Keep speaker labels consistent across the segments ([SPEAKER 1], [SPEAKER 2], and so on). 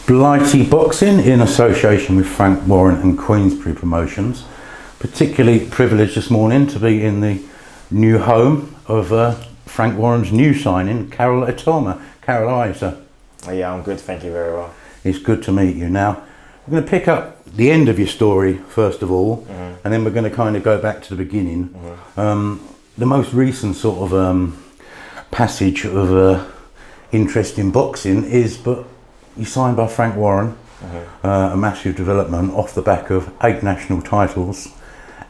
[SPEAKER 1] Blighty Boxing in association with Frank Warren and Queensberry Promotions. Particularly privileged this morning to be in the new home of Frank Warren's new signing, Karol Itauma. Karol, how are you, sir?
[SPEAKER 2] Yeah, I'm good, thank you very well.
[SPEAKER 1] It's good to meet you. Now, we're going to pick up the end of your story first of all, and then we're going to kind of go back to the beginning. The most recent sort of passage of interest in boxing is, but you signed by Frank Warren, a massive development off the back of 8 national titles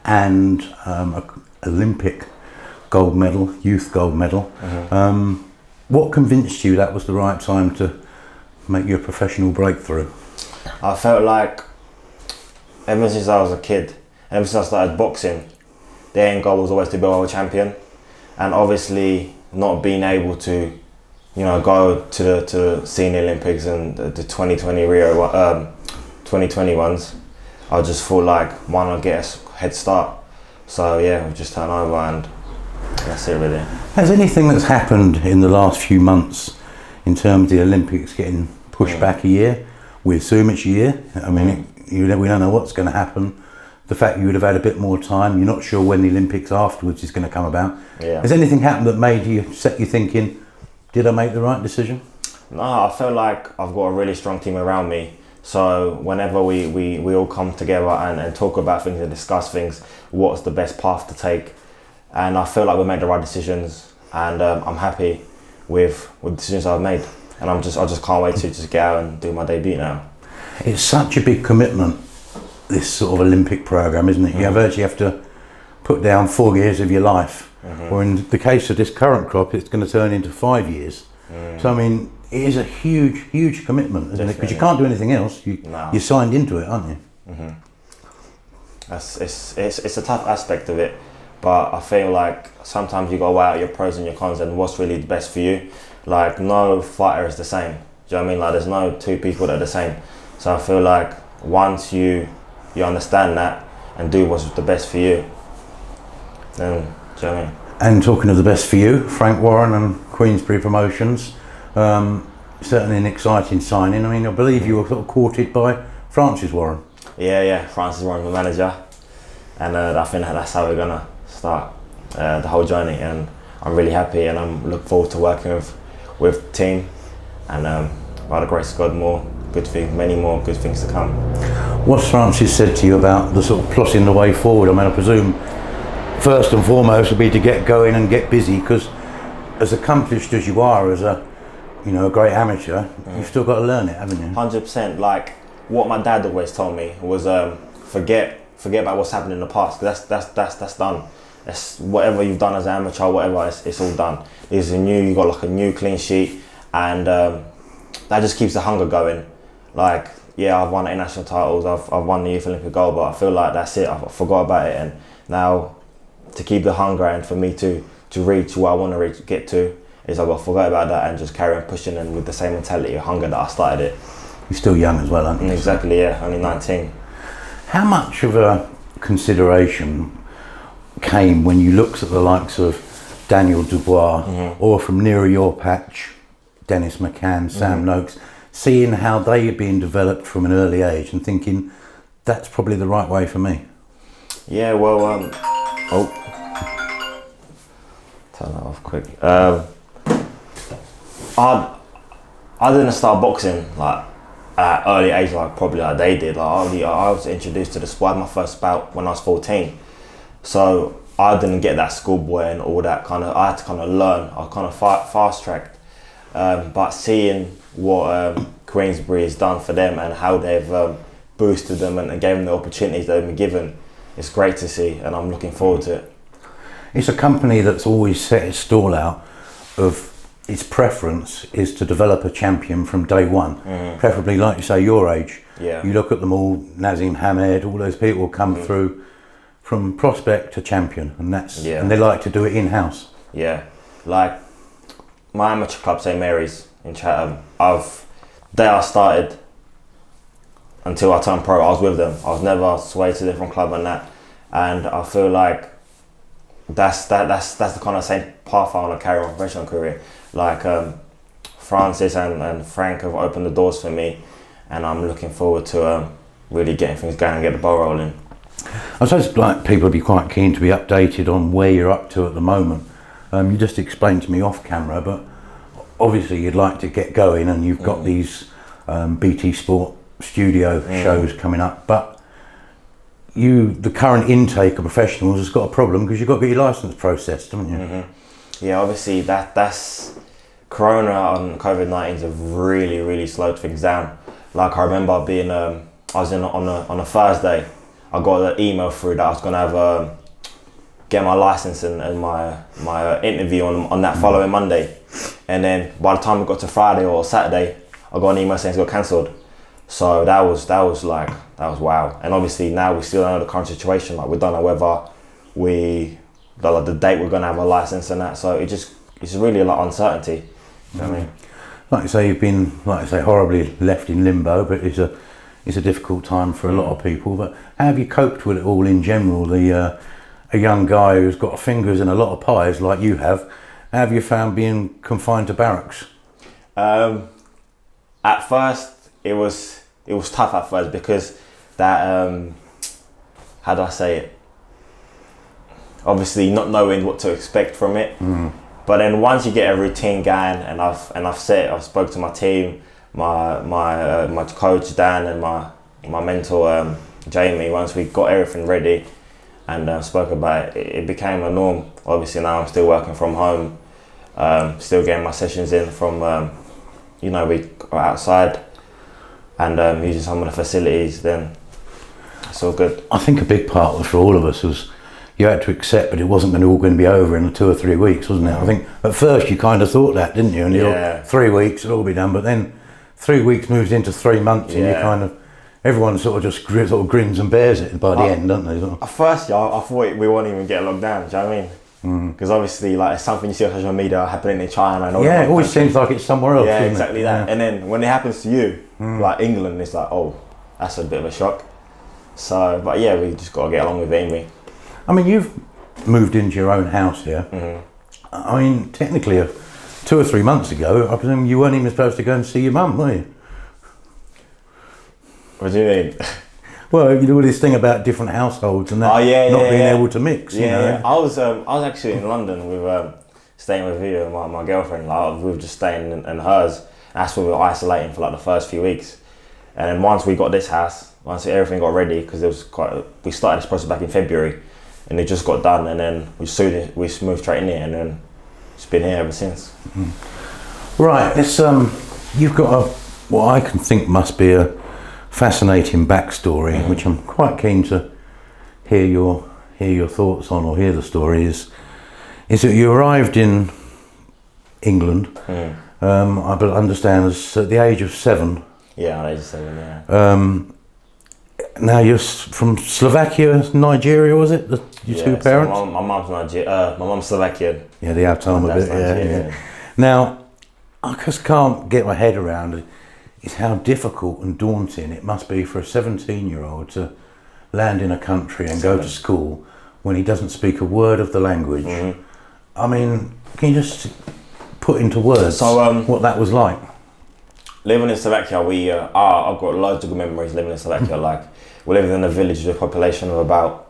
[SPEAKER 1] and a Olympic gold medal, youth gold medal. What convinced you that was the right time to make your professional breakthrough?
[SPEAKER 2] I felt like ever since I was a kid, ever since I started boxing, the end goal was always to be a world champion, and obviously not being able to, you know, go to the senior Olympics and the 2020 Rio 2020 ones. I just thought like, why not get a head start? So yeah, we just turned over and that's it really.
[SPEAKER 1] Has anything that's happened in the last few months in terms of the Olympics getting pushed back a year? We assume it's a year. I mean, we don't know what's going to happen. The fact you would have had a bit more time, you're not sure when the Olympics afterwards is going to come about. Yeah. Has anything happened that made you set you thinking, did I make the right decision?
[SPEAKER 2] No, I feel like I've got a really strong team around me. So whenever we all come together and talk about things and discuss things, what's the best path to take? And I feel like we made the right decisions, and I'm happy with the decisions I've made. And I just can't wait to just get out and do my debut now.
[SPEAKER 1] It's such a big commitment, this sort of Olympic program, isn't it? You actually have to put down 4 years of your life. Or in the case of this current crop, it's going to turn into 5 years. So I mean, it is a huge commitment, isn't it? Because you can't do anything else. You're signed into it, aren't you?
[SPEAKER 2] It's a tough aspect of it, but I feel like sometimes you got to weigh out your pros and your cons and what's really the best for you. Like, no fighter is the same. Do you know what I mean? Like, there's no 2 people that are the same. So I feel like once you understand that and do what's the best for you, then, do you know what I mean?
[SPEAKER 1] And talking of the best for you, Frank Warren and Queensberry Promotions, certainly an exciting signing. I mean, I believe you were sort of courted by Francis Warren.
[SPEAKER 2] Yeah, Francis Warren, the manager, and I think that's how we're gonna start the whole journey. And I'm really happy, and I'm looking forward to working with the team, and by the grace of God, many more good things to come.
[SPEAKER 1] What's Francis said to you about the sort of plotting the way forward? I mean, I presume first and foremost would be to get going and get busy, because as accomplished as you are as a great amateur, you've still got to learn it, haven't you?
[SPEAKER 2] 100%. Like what my dad always told me was, forget about what's happened in the past. That's done. That's whatever you've done as an amateur, whatever, it's all done. You got like a new clean sheet, and that just keeps the hunger going. Like, yeah, I've won 8 national titles, I've won the Youth Olympic gold, but I feel like that's it. I forgot about it, and now to keep the hunger and for me to reach where I want to get to, is I've got to forget about that and just carry on pushing, and with the same mentality of hunger that I started it.
[SPEAKER 1] You're still young as well, aren't you?
[SPEAKER 2] Exactly, yeah, only 19.
[SPEAKER 1] How much of a consideration came when you looked at the likes of Daniel Dubois, or from nearer your patch, Dennis McCann, Sam Noakes, seeing how they had been developed from an early age and thinking, that's probably the right way for me?
[SPEAKER 2] Yeah, well, turn that off quick. I didn't start boxing like at early age, like probably like they did. Like I was introduced to the sport. I had my first bout when I was 14, so I didn't get that schoolboy and all that kind of. I had to kind of learn. I kind of fast tracked, but seeing what Queensberry has done for them and how they've boosted them and gave them the opportunities they've been given, it's great to see, and I'm looking forward to it.
[SPEAKER 1] It's a company that's always set its stall out of its preference is to develop a champion from day one, preferably, like you say, your age.
[SPEAKER 2] Yeah.
[SPEAKER 1] You look at them all, Nazim Hamed, all those people come through from prospect to champion, and and they like to do it in-house.
[SPEAKER 2] Yeah, like my amateur club, St Mary's in Chatham, day I started until I turned pro, I was with them. I was never swayed to a different club and that, and I feel like that's the kind of same path I want to carry on my professional career. Like Francis and Frank have opened the doors for me, and I'm looking forward to really getting things going and get the ball rolling.
[SPEAKER 1] I suppose like people would be quite keen to be updated on where you're up to at the moment. You just explained to me off camera, but obviously you'd like to get going, and you've got these BT Sport studio shows coming up. But the current intake of professionals has got a problem because you've got to get your licence processed, haven't you?
[SPEAKER 2] Yeah, obviously that's Corona and COVID-19 have really slowed things down. Like I remember being, I was on a Thursday, I got an email through that I was gonna have get my license and my interview on that following Monday, and then by the time we got to Friday or Saturday, I got an email saying it got cancelled. So that was wow. And obviously now we still don't know the current situation. Like we don't know whether the date we're gonna have a license and that. So it's really a lot of uncertainty. You know what I mean?
[SPEAKER 1] Like you say, you've been, like I say, horribly left in limbo, but it's a difficult time for a lot of people. But how have you coped with it all in general? A young guy who's got fingers in a lot of pies like you have, how have you found being confined to barracks?
[SPEAKER 2] At first, it was tough at first because that how do I say it? Obviously, not knowing what to expect from it. But then once you get a routine going, and I've spoke to my team, my coach Dan and my mentor Jamie. Once we got everything ready and spoke about it, it became a norm. Obviously now I'm still working from home, still getting my sessions in from we are outside and using some of the facilities. Then it's all good.
[SPEAKER 1] I think a big part for all of us was you had to accept that it wasn't all going to be over in 2 or 3 weeks, wasn't it? I think at first you kind of thought that, didn't you? And you thought 3 weeks it'll all be done, but then 3 weeks moves into 3 months, and you kind of, everyone sort of just grins and bears it by the end, don't they?
[SPEAKER 2] At first, I thought we won't even get locked down. Do you know what I mean? Because obviously, like it's something you see on social media happening in China and all that.
[SPEAKER 1] Yeah, it always seems like it's somewhere else.
[SPEAKER 2] Yeah,
[SPEAKER 1] doesn't
[SPEAKER 2] exactly
[SPEAKER 1] it?
[SPEAKER 2] that.
[SPEAKER 1] Yeah.
[SPEAKER 2] And then when it happens to you, like England, it's like, oh, that's a bit of a shock. So, but yeah, we just got to get along with it, ain't we?
[SPEAKER 1] I mean, you've moved into your own house here. I mean, technically, 2 or 3 months ago, I presume you weren't even supposed to go and see your mum, were you?
[SPEAKER 2] What do you mean?
[SPEAKER 1] Well, you do this thing about different households and that not being able to mix. You know?
[SPEAKER 2] Yeah. I was actually in London with staying with you and my girlfriend. Like we were just staying in hers. That's where we were isolating for like the first few weeks. And then once we got this house, once everything got ready, because we started this process back in February, and it just got done, and then we moved straight in here, and then it's been here ever since.
[SPEAKER 1] Right, it's you've got what I can think must be a fascinating backstory, which I'm quite keen to hear your thoughts on, or hear the story. Is that you arrived in England? I understand at the age of 7.
[SPEAKER 2] Yeah, at the age of 7. Yeah.
[SPEAKER 1] Now you're from Slovakia, Nigeria, was it? Your two parents?
[SPEAKER 2] So my mum's Nigerian. My mum's Slovakian.
[SPEAKER 1] Yeah, the Itauma bit. Yeah. Now, I just can't get my head around it. Is how difficult and daunting it must be for a 17-year-old to land in a country and go to school when he doesn't speak a word of the language. I mean, can you just put into words what that was like?
[SPEAKER 2] Living in Slovakia, I've got loads of good memories living in Slovakia. Like, we lived in a village with a population of about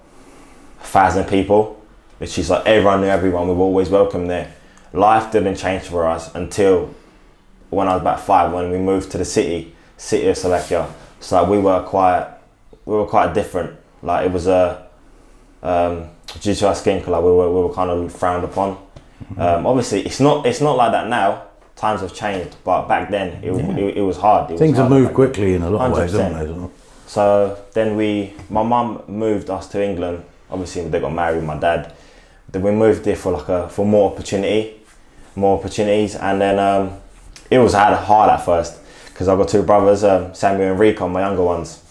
[SPEAKER 2] 1,000 people, which is like everyone knew everyone. We were always welcome there. Life didn't change for us until when I was about 5, when we moved to the city of Slovakia. So we were quite different. Like it was due to our skin colour, we were kind of frowned upon. Obviously, it's not like that now. Times have changed, but back then it was hard.
[SPEAKER 1] Things have moved quickly in a lot of ways, haven't they?
[SPEAKER 2] So then my mum moved us to England. Obviously, they got married with my dad. Then we moved there for more opportunities, and then it was hard at first because I've got 2 brothers, Samuel and Rico, my younger ones.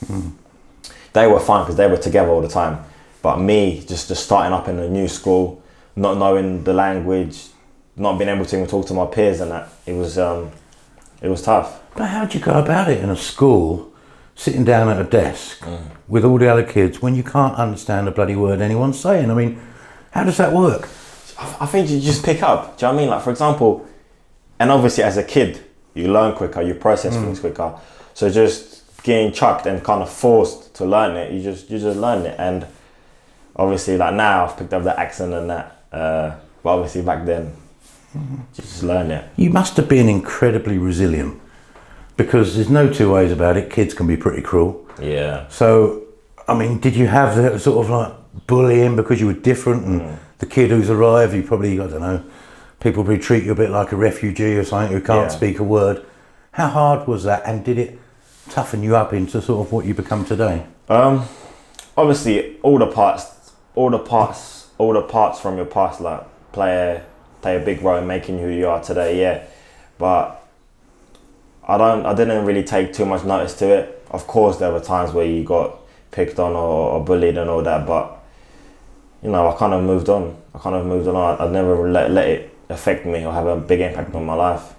[SPEAKER 2] They were fine because they were together all the time. But me, just starting up in a new school, not knowing the language, not being able to even talk to my peers and that, it was tough.
[SPEAKER 1] But how'd you go about it in a school, sitting down at a desk with all the other kids when you can't understand a bloody word anyone's saying? I mean, how does that work?
[SPEAKER 2] I think you just pick up. Do you know what I mean? Like, for example, and obviously as a kid, you learn quicker, you process things quicker. So just getting chucked and kind of forced to learn it, you just learn it. And obviously, like now, I've picked up the accent and that. But obviously back then, just learn it.
[SPEAKER 1] You must have been incredibly resilient, because there's no two ways about it. Kids can be pretty cruel.
[SPEAKER 2] Yeah.
[SPEAKER 1] So, I mean, did you have that sort of like bullying because you were different, and the kid who's arrived, you probably, I don't know, people probably treat you a bit like a refugee or something who can't speak a word. How hard was that, and did it toughen you up into sort of what you become today?
[SPEAKER 2] Obviously, all the parts from your past, like play a big role in making who you are today. Yeah, but I didn't really take too much notice to it. Of course, there were times where you got picked on or bullied and all that, but you know, I kind of moved on. I never let it affect me or have a big impact on my life.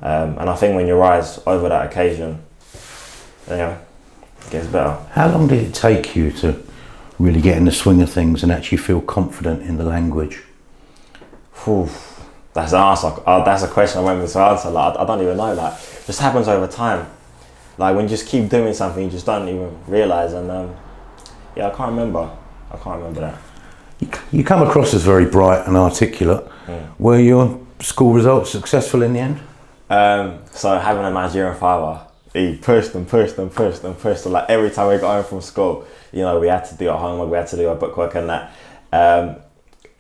[SPEAKER 2] And I think when you rise over that occasion, you know, it gets better.
[SPEAKER 1] How long did it take you to really get in the swing of things and actually feel confident in the language?
[SPEAKER 2] Whew, that's an answer. That's a question I won't be able to answer. Like, I don't even know. Like, it just happens over time. Like when you just keep doing something, you just don't even realise. And yeah, I can't remember that.
[SPEAKER 1] You come across as very bright and articulate. Were your school results successful in the end?
[SPEAKER 2] So having a Nigerian father, he pushed and pushed and pushed and pushed. So like every time we got home from school, you know, we had to do our homework, we had to do our bookwork and that,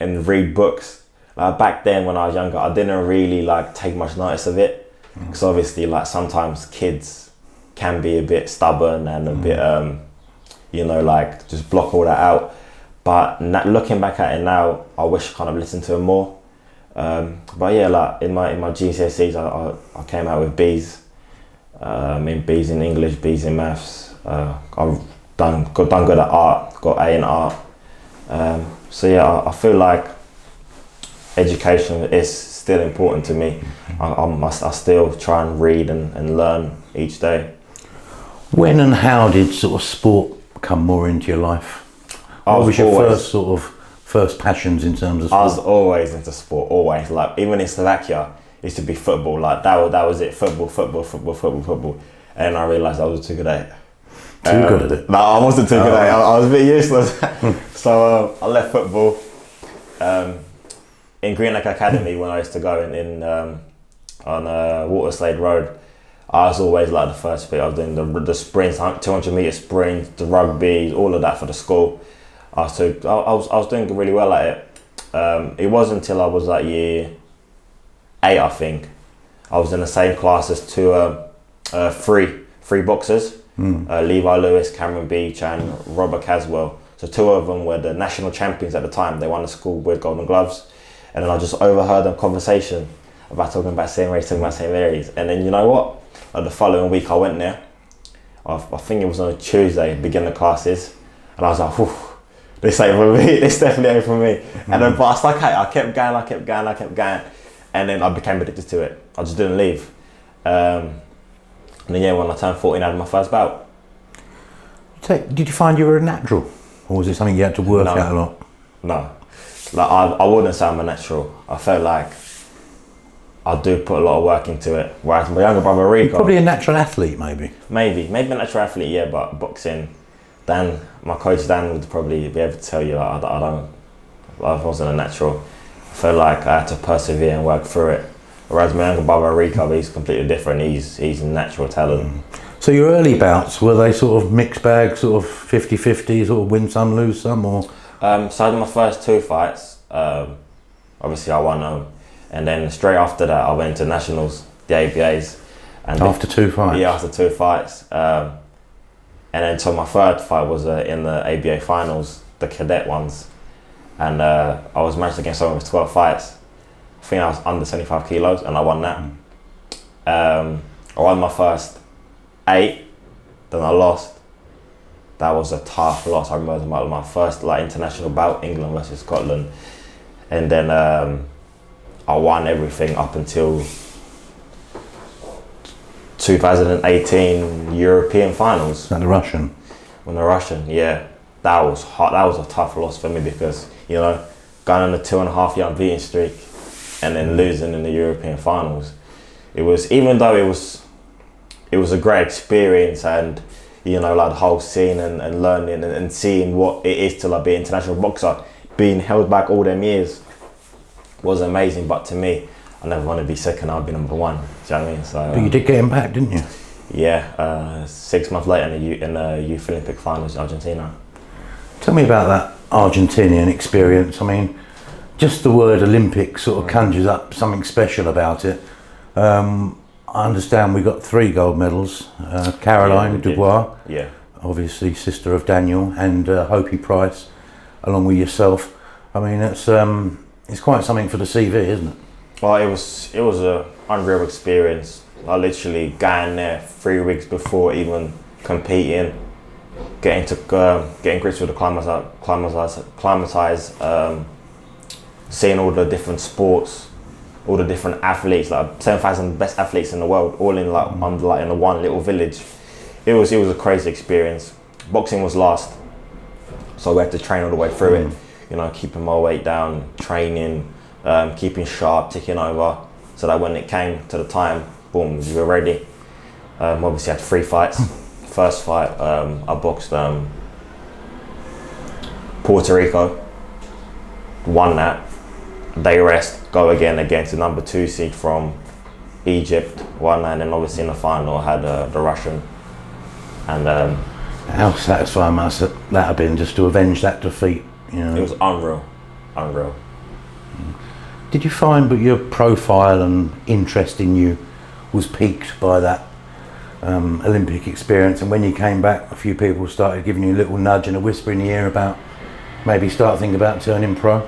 [SPEAKER 2] and read books. Like back then when I was younger, I didn't really like take much notice of it, because obviously like sometimes kids can be a bit stubborn and a bit, you know, like just block all that out. But looking back at it now, I wish I kind of listened to him more. But yeah, like in my GCSEs, I came out with B's. B's in English, B's in maths. I've done good at art, got A in art. So yeah, I feel like education is still important to me. I still try and read and learn each day. When
[SPEAKER 1] and how did sort of sport come more into your life? What was your first passions in terms of sport?
[SPEAKER 2] I was always into sport, always. Like even in Slovakia, it used to be football. Like that was it, football. And I realised I was too good at it.
[SPEAKER 1] Too good at it?
[SPEAKER 2] No, I wasn't too good at it. I was a bit useless. So I left football. In Green Lake Academy, when I used to go on Waterslade Road, I was always like the first bit. I was doing the sprints, 200 metre sprints, the rugby, all of that for the school. I was doing really well at it. It wasn't until I was like year 8, I think. I was in the same class as three boxers, Levi Lewis, Cameron Beach and Robert Caswell. So 2 of them were the national champions at the time. They won the school with Golden Gloves. And then I just overheard a conversation about talking about St. Mary's. And then you know what? Like the following week I went there. I think it was on a Tuesday, beginner classes. And I was like, whew, this ain't for me. This definitely ain't for me. And then, but I stuck at it. I kept going. And then I became addicted to it. I just didn't leave. And then yeah, when I turned 14, I had my first bout.
[SPEAKER 1] Did you find you were a natural? Or was it something you had to work out a lot?
[SPEAKER 2] No. Like I wouldn't say I'm a natural. I felt like I do put a lot of work into it. Whereas my younger brother Rico,
[SPEAKER 1] you're probably a natural athlete, maybe
[SPEAKER 2] a natural athlete, yeah. But boxing, Dan, my coach Dan would probably be able to tell you like, I wasn't a natural. I felt like I had to persevere and work through it. Whereas my younger brother Rico, he's completely different. He's a natural talent.
[SPEAKER 1] So your early bouts, were they sort of mixed bag, sort of 50-50, sort of win some, lose some, or?
[SPEAKER 2] So I had my first 2 fights. Obviously I won them. And then straight after that, I went to nationals, the ABAs. And
[SPEAKER 1] after 2 fights?
[SPEAKER 2] Yeah, after 2 fights. And then so my third fight was in the ABA finals, the cadet ones. And I was matched against someone with 12 fights. I think I was under 75 kilos and I won that. I won my first 8, then I lost. That was a tough loss. I remember my first like international bout, England versus Scotland. And then I won everything up until 2018 European finals.
[SPEAKER 1] And the Russian?
[SPEAKER 2] When the Russian, yeah. That was hot. That was a tough loss for me because, you know, going on a 2.5 year unbeaten streak and then losing in the European finals. it was, even though it was a great experience, and you know, like the whole scene and learning and seeing what it is to like be an international boxer, being held back all them years was amazing. But to me, I never want to be second, I'll be number one. Do you know what I mean? So,
[SPEAKER 1] but you did get him back, didn't you?
[SPEAKER 2] Yeah, 6 months later in the Youth Olympic finals in Argentina.
[SPEAKER 1] Tell me about that Argentinian experience. I mean, just the word Olympic sort of conjures up something special about it. I understand we got 3 gold medals. Caroline Dubois,
[SPEAKER 2] yeah,
[SPEAKER 1] obviously sister of Daniel, and Hopi Price, along with yourself. I mean, it's quite something for the CV, isn't it?
[SPEAKER 2] Well, it was a unreal experience. I literally going there 3 weeks before even competing, getting grips with the climatized, seeing all the different sports, all the different athletes, like 7,000 best athletes in the world, all in like under like in a one little village. It was a crazy experience. Boxing was last, so we had to train all the way through it. You know, keeping my weight down, training, keeping sharp, ticking over, so that when it came to the time, boom, we were ready. Obviously, I had 3 fights. First fight, I boxed Puerto Rico, won that. Day rest, go again against the number 2 seed from Egypt, won that, and then obviously in the final I had the Russian. And
[SPEAKER 1] how satisfying must that have been, just to avenge that defeat? You know,
[SPEAKER 2] it was unreal.
[SPEAKER 1] Did you find that your profile and interest in you was piqued by that Olympic experience, and when you came back, a few people started giving you a little nudge and a whisper in the ear about maybe start thinking about turning pro?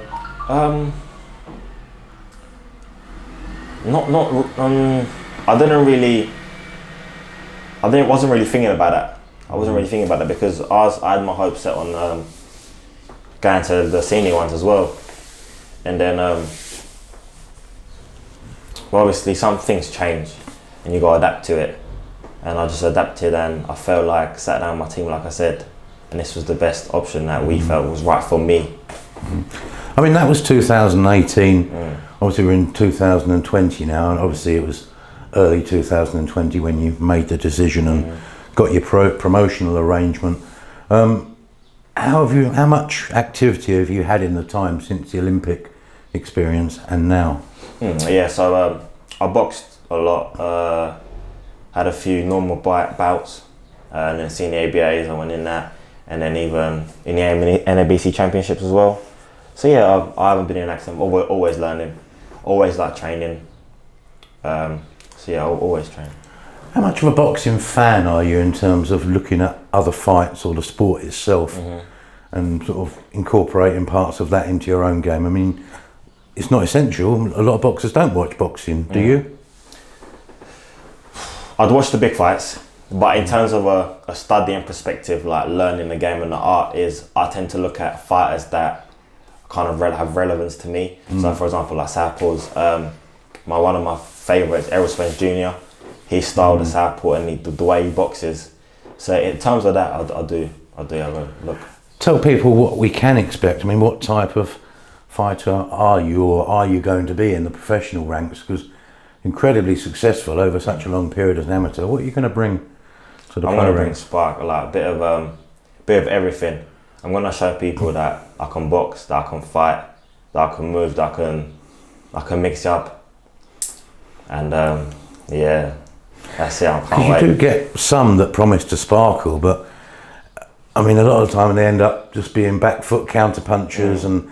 [SPEAKER 2] Wasn't really thinking about that. I wasn't really thinking about that because I had my hopes set on going to the senior ones as well. And then, well, obviously some things change and you got to adapt to it. And I just adapted, and I felt like, sat down with my team, like I said, and this was the best option that we felt was right for me.
[SPEAKER 1] I mean, that was 2018. Obviously we're in 2020 now, and obviously it was early 2020 when you made the decision and got your promotional arrangement. How much activity have you had in the time since the Olympic experience and now?
[SPEAKER 2] So I boxed a lot, had a few normal bouts, and then seen the ABAs, I went in that, and then even in the NABC championships as well. So yeah, I haven't been in accident. Always learning, always like training. So yeah, I'll always train.
[SPEAKER 1] How much of a boxing fan are you in terms of looking at other fights or the sport itself and sort of incorporating parts of that into your own game? I mean, it's not essential. A lot of boxers don't watch boxing. Do you?
[SPEAKER 2] I'd watch the big fights, but in terms of a studying perspective, like learning the game and the art, I tend to look at fighters that kind of have relevance to me. So for example, like southpaws, one of my favourites, Errol Spence Jr., his style, the southpaw, and the way he boxes. So in terms of that, I do have a look.
[SPEAKER 1] Tell people what we can expect. I mean, what type of fighter are you, or are you going to be in the professional ranks? Because incredibly successful over such a long period as an amateur. What are you going to bring to the pro ranks? I'm
[SPEAKER 2] going to bring spark, like a bit of everything. I'm going to show people that I can box, that I can fight, that I can move, that I can mix it up. And yeah, that's it. I can't wait.
[SPEAKER 1] You do get some that promise to sparkle, but I mean, a lot of the time they end up just being back foot counter punchers, and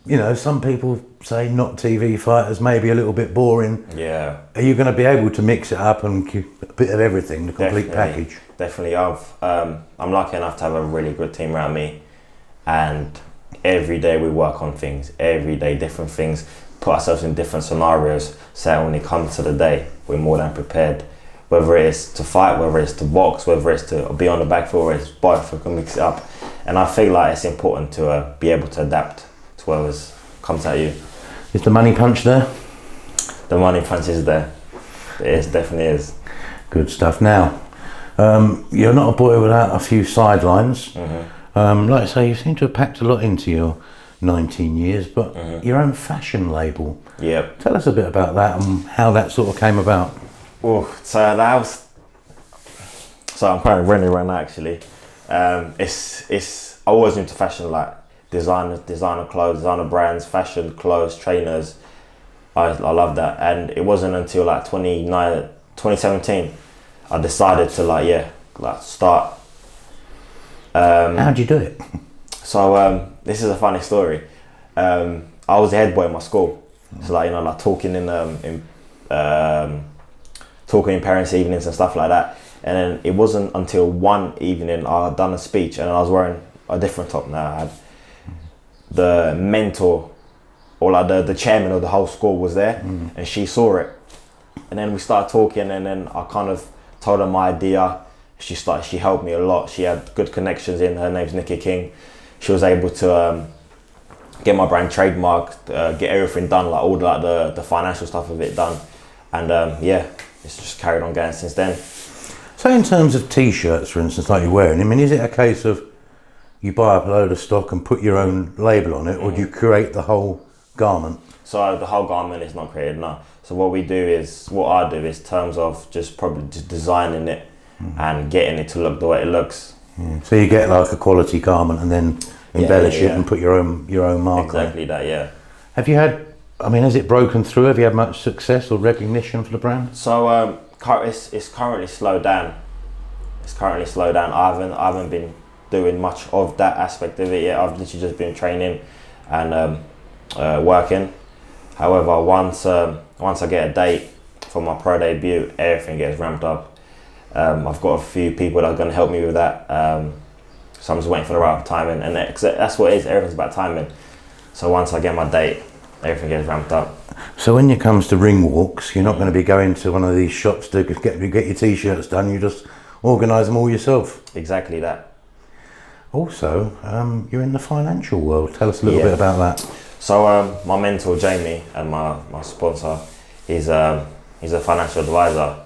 [SPEAKER 1] you know, some people say not TV fighters, maybe a little bit boring.
[SPEAKER 2] Yeah.
[SPEAKER 1] Are you going to be able to mix it up and keep a bit of everything, the complete package?
[SPEAKER 2] Definitely. I'm lucky enough to have a really good team around me, and every day we work on things. Every day, different things. Put ourselves in different scenarios, so when it comes to the day, we're more than prepared. Whether it's to fight, whether it's to box, whether it's to be on the back foot, or it's both, we can mix it up. And I feel like it's important to be able to adapt to whatever comes at you.
[SPEAKER 1] Is the money punch there?
[SPEAKER 2] The money punch is there. It definitely is.
[SPEAKER 1] Good stuff. Now, you're not a boy without a few sidelines. Like I say, you seem to have packed a lot into your 19 years, but your own fashion label.
[SPEAKER 2] Yep.
[SPEAKER 1] Tell us a bit about that and how that sort of came about.
[SPEAKER 2] Oh, so that was. So I'm quite running right now actually. It's I always into fashion, like designer clothes, designer brands, fashion clothes, trainers. I love that, and it wasn't until like 2017 I decided to start.
[SPEAKER 1] How'd you do it?
[SPEAKER 2] So this is a funny story. I was the head boy in my school, so talking in talking in parents' evenings and stuff like that. And then it wasn't until one evening I had done a speech, and I was wearing a different top now. I had the mentor, or like the chairman of the whole school was there, and she saw it. And then we started talking, and then I kind of told her my idea. She helped me a lot. She had good connections in. Her name's Nikki King. She was able to get my brand trademarked, get everything done, like all the financial stuff of it done. And it's just carried on going since then.
[SPEAKER 1] So in terms of t-shirts, for instance, like you're wearing, I mean, is it a case of you buy up a load of stock and put your own label on it, or do you create the whole garment?
[SPEAKER 2] So the whole garment is not created, no. So what I do is terms of just probably just designing it and getting it to look the way it looks.
[SPEAKER 1] Yeah. So you get like a quality garment and then embellish it and put your own mark
[SPEAKER 2] exactly
[SPEAKER 1] on it.
[SPEAKER 2] That, yeah.
[SPEAKER 1] Have you had, I mean, has it broken through? Have you had much success or recognition for the brand?
[SPEAKER 2] So it's currently slowed down. I haven't been doing much of that aspect of it yet. I've literally just been training and working. However, once I get a date for my pro debut, everything gets ramped up. I've got a few people that are going to help me with that. So I'm just waiting for the right timing, and that's what it is. Everything's about timing. So once I get my date, everything gets ramped up.
[SPEAKER 1] So when it comes to ring walks, you're not going to be going to one of these shops to get your t-shirts done. You just organise them all yourself.
[SPEAKER 2] Exactly that.
[SPEAKER 1] Also, you're in the financial world. Tell us a little bit about that.
[SPEAKER 2] So my mentor Jamie and my sponsor, he's a financial advisor,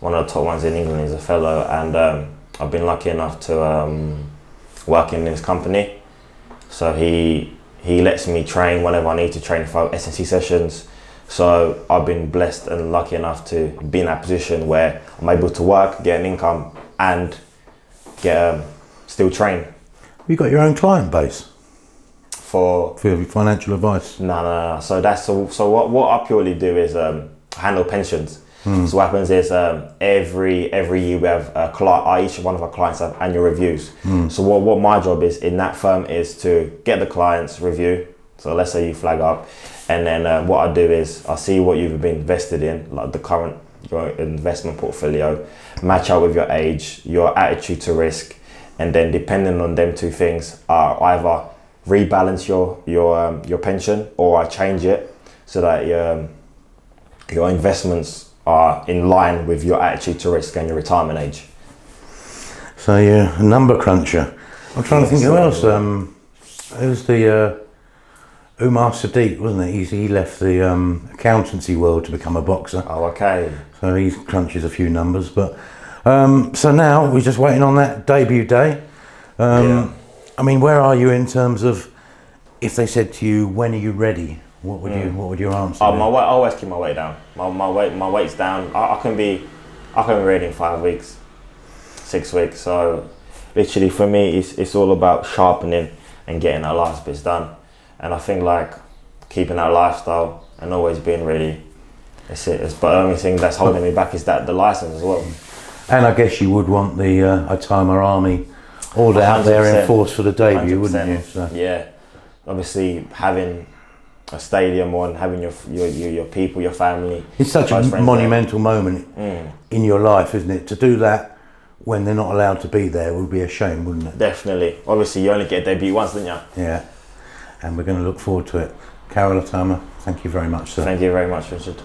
[SPEAKER 2] one of the top ones in England. He's a fellow, and I've been lucky enough to work in his company. So he lets me train whenever I need to train for S&C sessions. So I've been blessed and lucky enough to be in that position where I'm able to work, get an income, and get still train.
[SPEAKER 1] You got your own client base
[SPEAKER 2] for
[SPEAKER 1] financial advice?
[SPEAKER 2] No. So what I purely do is handle pensions. So what happens is every year we have each one of our clients have annual reviews. So what my job is in that firm is to get the client's review. So let's say you flag up, and then what I do is I see what you've been invested in, like your investment portfolio, match out with your age, your attitude to risk, and then depending on them two things, I either rebalance your pension, or I change it so that your investments are in line with your attitude to risk and your retirement age.
[SPEAKER 1] So you're a number cruncher. I'm trying to think who else. Who's the Umar Sadiq, wasn't it? He left the accountancy world to become a boxer.
[SPEAKER 2] Oh, okay.
[SPEAKER 1] So he crunches a few numbers. But so now we're just waiting on that debut day. I mean, where are you in terms of, if they said to you, when are you ready? What would your answer be?
[SPEAKER 2] I always keep my weight down. My weight's down. I can be ready in 5 weeks, 6 weeks. So literally for me, it's all about sharpening and getting that last bits done. And I think like keeping that lifestyle and always being ready. That's it. But the only thing that's holding me back is that the license as well.
[SPEAKER 1] And I guess you would want the Itauma Army all out there in force for the debut, 100%. Wouldn't you? So.
[SPEAKER 2] Yeah. Obviously having a stadium and having your people, your family.
[SPEAKER 1] It's such a monumental moment in your life, isn't it? To do that when they're not allowed to be there would be a shame, wouldn't it?
[SPEAKER 2] Definitely. Obviously, you only get a debut once, don't you?
[SPEAKER 1] Yeah. And we're going to look forward to it. Karol Itauma, thank you very much, sir.
[SPEAKER 2] Thank you very much, Richard.